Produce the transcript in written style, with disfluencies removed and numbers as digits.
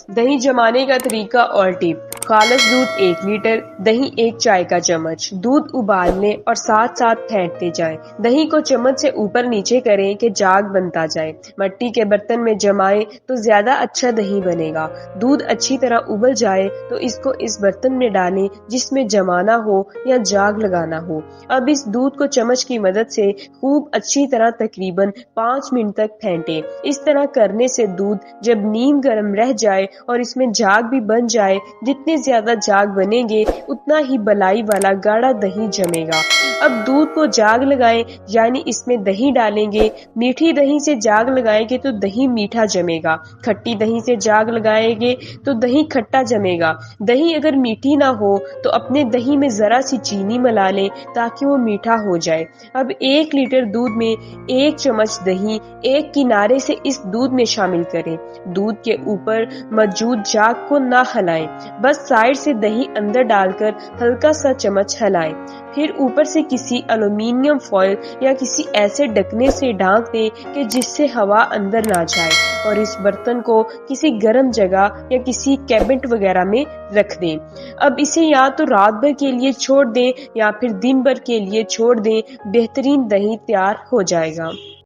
دہی جمانے کا طریقہ اور ٹپ: خالص دودھ 1 لیٹر، دہی 1 چائے کا چمچ، دودھ ابال لیں اور ساتھ ساتھ پھینٹتے جائیں۔ دہی کو چمچ سے اوپر نیچے کریں کہ جاگ بنتا جائے۔ مٹی کے برتن میں جمائیں تو زیادہ اچھا دہی بنے گا۔ دودھ اچھی طرح ابل جائے تو اس کو اس برتن میں ڈالیں جس میں جمانا ہو یا جاگ لگانا ہو۔ اب اس دودھ کو چمچ کی مدد سے خوب اچھی طرح تقریباً 5 منٹ تک پھینٹیں۔ اس طرح کرنے سے دودھ جب نیم گرم رہ جائے اور اس میں جاگ بھی بن جائے، جتنے زیادہ جاگ بنیں گے اتنا ہی بلائی والا گاڑھا دہی جمے گا۔ اب دودھ کو جاگ لگائیں، یعنی اس میں دہی ڈالیں گے۔ میٹھی دہی سے جاگ لگائیں گے تو دہی میٹھا جمے گا۔ کھٹی دہی سے جاگ لگائیں گے تو دہی کھٹا جمے گا۔ دہی اگر میٹھی نہ ہو تو اپنے دہی میں ذرا سی چینی ملا لیں تاکہ وہ میٹھا ہو جائے۔ اب 1 لیٹر دودھ میں 1 چمچ دہی ایک کنارے سے اس دودھ میں شامل کریں۔ دودھ کے اوپر موجود جاگ کو نہ ہلائیں، بس سائیڈ سے دہی اندر ڈال کر ہلکا سا چمچ ہلائیں۔ پھر اوپر سے کسی الومینیم فوائل یا کسی ایسے ڈھکنے سے ڈھانک دیں کہ جس سے ہوا اندر نہ جائے، اور اس برتن کو کسی گرم جگہ یا کسی کیبنٹ وغیرہ میں رکھ دیں۔ اب اسے یا تو رات بھر کے لیے چھوڑ دیں یا پھر دن بھر کے لیے چھوڑ دیں، بہترین دہی تیار ہو جائے گا۔